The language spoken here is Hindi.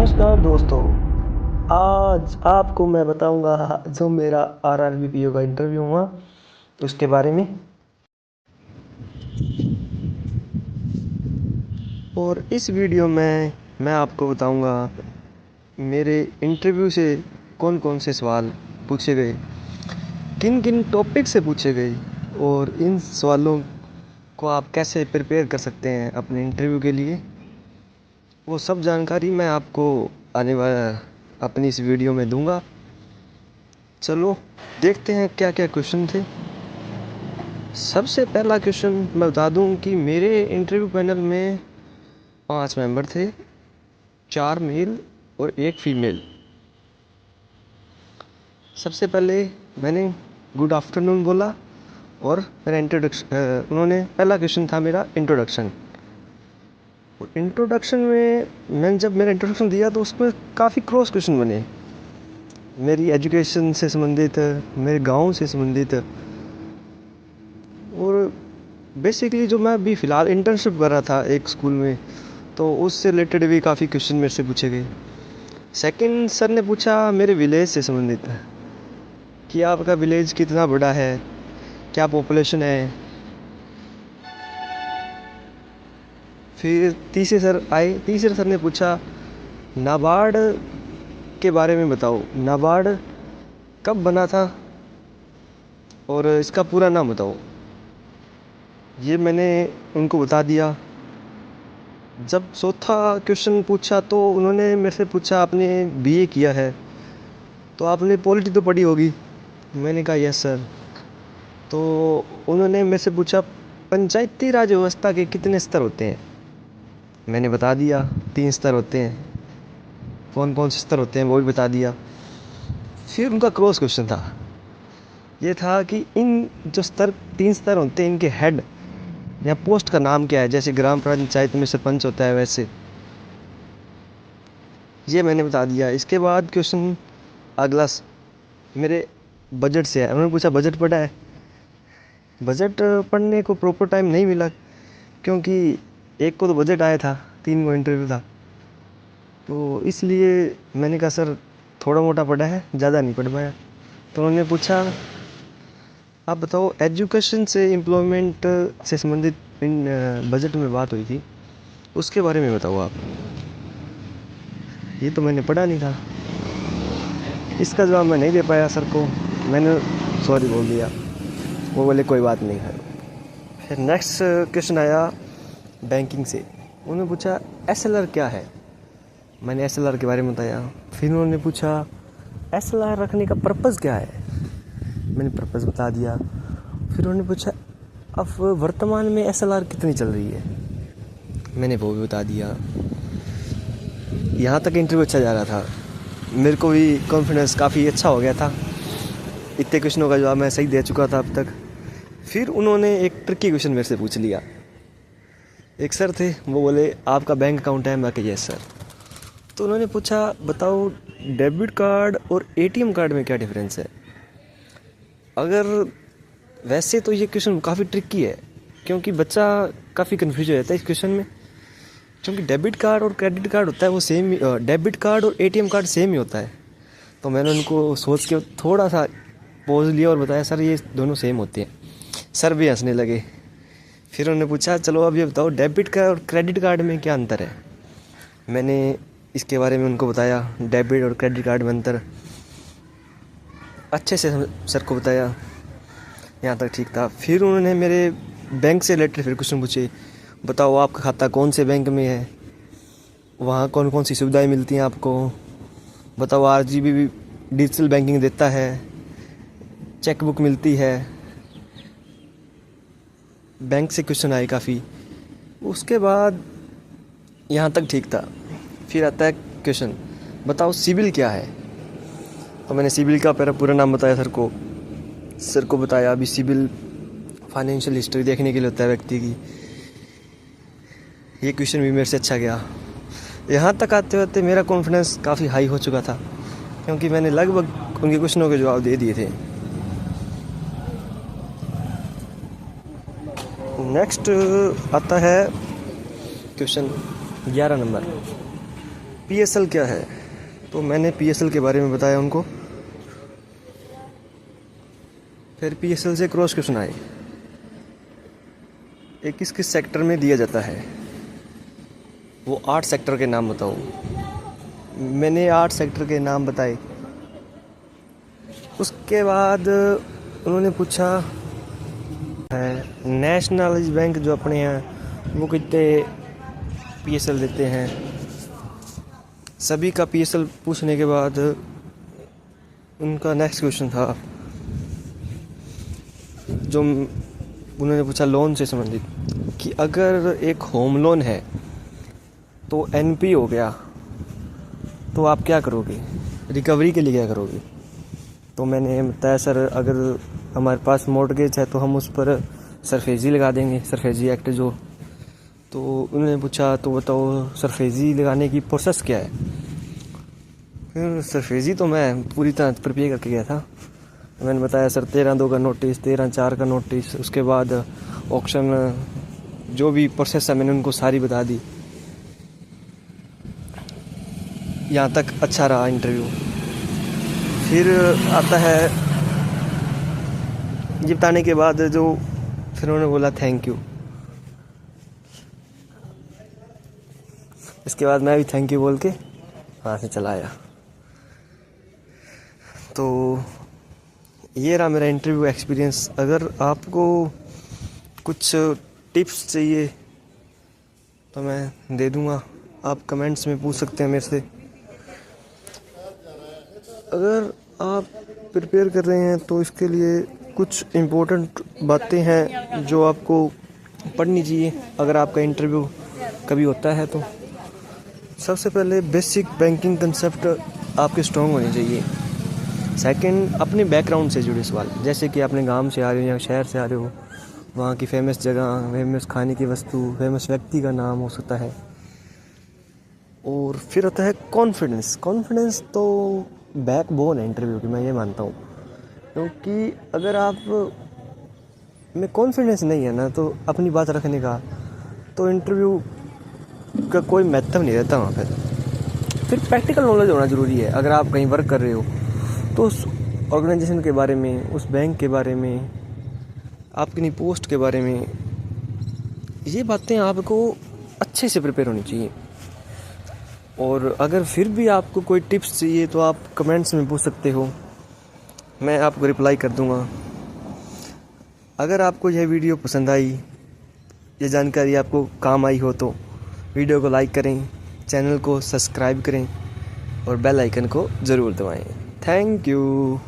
नमस्कार दोस्तों, आज आपको मैं बताऊंगा जो मेरा आरआरबी पीओ का इंटरव्यू हुआ उसके बारे में। और इस वीडियो में मैं आपको बताऊंगा मेरे इंटरव्यू से कौन कौन से सवाल पूछे गए, किन किन टॉपिक से पूछे गए और इन सवालों को आप कैसे प्रिपेयर कर सकते हैं अपने इंटरव्यू के लिए। वो सब जानकारी मैं आपको आने वाला अपनी इस वीडियो में दूंगा। चलो देखते हैं क्या क्या क्वेश्चन थे। सबसे पहला क्वेश्चन मैं बता दूं कि मेरे इंटरव्यू पैनल में 5 मेंबर थे, 4 मेल और 1 फीमेल। सबसे पहले मैंने गुड आफ्टरनून बोला और मेरा इंट्रोडक्शन उन्होंने पहला क्वेश्चन था मेरा इंट्रोडक्शन। इंट्रोडक्शन में मैंने जब मेरा इंट्रोडक्शन दिया तो उसमें काफ़ी क्रॉस क्वेश्चन बने, मेरी एजुकेशन से संबंधित, मेरे गांव से संबंधित, और बेसिकली जो मैं अभी फ़िलहाल इंटर्नशिप कर रहा था एक स्कूल में, तो उससे रिलेटेड भी काफ़ी क्वेश्चन मेरे से पूछे गए। सेकंड सर ने पूछा मेरे विलेज से संबंधित कि आपका विलेज कितना बड़ा है, क्या पॉपुलेशन है। फिर तीसरे सर ने पूछा नाबार्ड के बारे में बताओ, नाबार्ड कब बना था और इसका पूरा नाम बताओ। ये मैंने उनको बता दिया। जब चौथा क्वेश्चन पूछा तो उन्होंने मेरे से पूछा आपने बीए किया है तो आपने पॉलिटी तो पढ़ी होगी। मैंने कहा यस सर। तो उन्होंने मेरे से पूछा पंचायती राज व्यवस्था के कितने स्तर होते हैं। मैंने बता दिया 3 स्तर होते हैं। कौन कौन से स्तर होते हैं वो भी बता दिया। फिर उनका क्रॉस क्वेश्चन था, ये था कि इन जो 3 स्तर होते हैं इनके हेड या पोस्ट का नाम क्या है, जैसे ग्राम पंचायत में सरपंच होता है वैसे। ये मैंने बता दिया। इसके बाद क्वेश्चन अगला मेरे बजट से है। उन्होंने पूछा बजट पढ़ा है। बजट पढ़ने को प्रॉपर टाइम नहीं मिला क्योंकि एक को तो बजट आया था, 3 को इंटरव्यू था, तो इसलिए मैंने कहा सर थोड़ा मोटा पढ़ा है, ज़्यादा नहीं पढ़ पाया। तो उन्होंने पूछा आप बताओ एजुकेशन से एम्प्लॉयमेंट से संबंधित इन बजट में बात हुई थी उसके बारे में बताओ आप। ये तो मैंने पढ़ा नहीं था। इसका जवाब मैं नहीं दे पाया सर को, मैंने सॉरी बोल दिया। वो बोले कोई बात नहीं है। फिर नेक्स्ट क्वेश्चन आया बैंकिंग से। उन्होंने पूछा एसएलआर क्या है। मैंने एसएलआर के बारे में बताया। फिर उन्होंने पूछा एसएलआर रखने का पर्पज़ क्या है। मैंने पर्पज़ बता दिया। फिर उन्होंने पूछा अब वर्तमान में एसएलआर कितनी चल रही है। मैंने वो भी बता दिया। यहाँ तक इंटरव्यू अच्छा जा रहा था, मेरे को भी कॉन्फिडेंस काफ़ी अच्छा हो गया था। इतने क्वेश्चनों का जवाब मैं सही दे चुका था अब तक। फिर उन्होंने एक ट्रिकी क्वेश्चन मेरे से पूछ लिया। एक सर थे, वो बोले आपका बैंक अकाउंट है। मैं कहा यस सर। तो उन्होंने पूछा बताओ डेबिट कार्ड और एटीएम कार्ड में क्या डिफरेंस है। अगर वैसे तो ये क्वेश्चन काफ़ी ट्रिकी है क्योंकि बच्चा काफ़ी कन्फ्यूज हो जाता है इस क्वेश्चन में, क्योंकि डेबिट कार्ड और क्रेडिट कार्ड होता है वो सेम, डेबिट कार्ड और एटीएम कार्ड सेम ही होता है। तो मैंने उनको सोच के थोड़ा सा पॉज लिया और बताया सर ये दोनों सेम होते हैं। सर भी हंसने लगे। फिर उन्होंने पूछा चलो अब ये बताओ डेबिट कार्ड और क्रेडिट कार्ड में क्या अंतर है। मैंने इसके बारे में उनको बताया, डेबिट और क्रेडिट कार्ड में अंतर अच्छे से सर को बताया। यहाँ तक ठीक था। फिर उन्होंने मेरे बैंक से रिलेटेड फिर क्वेश्चन पूछे, बताओ आपका खाता कौन से बैंक में है, वहाँ कौन कौन सी सुविधाएं मिलती हैं आपको, बताओ आरजीबी भी डिजिटल बैंकिंग देता है, चेक बुक मिलती है। बैंक से क्वेश्चन आए काफ़ी। उसके बाद यहाँ तक ठीक था। फिर आता है क्वेश्चन बताओ सिबिल क्या है। तो मैंने सिबिल का पूरा नाम बताया सर को। सर को बताया अभी सिबिल फाइनेंशियल हिस्ट्री देखने के लिए होता है व्यक्ति की। ये क्वेश्चन भी मेरे से अच्छा गया। यहाँ तक आते होते मेरा कॉन्फिडेंस काफ़ी हाई हो चुका था क्योंकि मैंने लगभग उनके क्वेश्चनों के जवाब दे दिए थे। नेक्स्ट आता है क्वेश्चन 11 नंबर। PSL क्या है, तो मैंने PSL के बारे में बताया उनको। फिर PSL से क्रॉस क्वेश्चन आए, ये किस किस सेक्टर में दिया जाता है, वो 8 सेक्टर के नाम बताओ। मैंने 8 सेक्टर के नाम बताए। उसके बाद उन्होंने पूछा है नेशनलाइज बैंक जो अपने हैं वो कितने PSL देते हैं। सभी का PSL पूछने के बाद उनका नेक्स्ट क्वेश्चन था जो उन्होंने पूछा लोन से संबंधित, कि अगर एक होम लोन है तो NP हो गया तो आप क्या करोगे, रिकवरी के लिए क्या करोगे। तो मैंने बताया सर अगर हमारे पास मॉर्टगेज है तो हम उस पर सरफेजी लगा देंगे, सरफेजी एक्ट जो। तो उन्होंने पूछा तो बताओ सरफेजी लगाने की प्रोसेस क्या है। फिर सरफेजी तो मैं पूरी तरह प्रिपेयर करके गया था। मैंने बताया सर 13/2 का नोटिस, 13/4 का नोटिस, उसके बाद ऑक्शन, जो भी प्रोसेस है मैंने उनको सारी बता दी। यहाँ तक अच्छा रहा इंटरव्यू। फिर आता है ये बताने के बाद जो फिर उन्होंने बोला थैंक यू। इसके बाद मैं भी थैंक यू बोल के वहाँ से चला आया। तो ये रहा मेरा इंटरव्यू एक्सपीरियंस। अगर आपको कुछ टिप्स चाहिए तो मैं दे दूँगा, आप कमेंट्स में पूछ सकते हैं मेरे से। अगर आप प्रिपेयर कर रहे हैं तो इसके लिए कुछ इम्पोर्टेंट बातें हैं जो आपको पढ़नी चाहिए अगर आपका इंटरव्यू कभी होता है तो। सबसे पहले बेसिक बैंकिंग कंसेप्ट आपके स्ट्रॉन्ग होने चाहिए। सेकंड, अपने बैकग्राउंड से जुड़े सवाल, जैसे कि अपने गांव से आ रहे हो या शहर से आ रहे हो, वहाँ की फेमस जगह, फेमस खाने की वस्तु, फेमस व्यक्ति का नाम हो सकता है। और फिर आता है कॉन्फिडेंस। कॉन्फिडेंस तो बैकबोन है इंटरव्यू की, मैं ये मानता हूँ। क्योंकि अगर आप में कॉन्फिडेंस नहीं है ना तो अपनी बात रखने का, तो इंटरव्यू का कोई महत्व नहीं रहता वहाँ पर। फिर प्रैक्टिकल नॉलेज होना ज़रूरी है। अगर आप कहीं वर्क कर रहे हो तो उस ऑर्गेनाइजेशन के बारे में, उस बैंक के बारे में, आपकी पोस्ट के बारे में, ये बातें आपको अच्छे से प्रिपेयर होनी चाहिए। और अगर फिर भी आपको कोई टिप्स चाहिए तो आप कमेंट्स में पूछ सकते हो, मैं आपको रिप्लाई कर दूंगा। अगर आपको यह वीडियो पसंद आई, ये जानकारी आपको काम आई हो तो वीडियो को लाइक करें, चैनल को सब्सक्राइब करें और बेल आइकन को ज़रूर दबाएं। Thank you.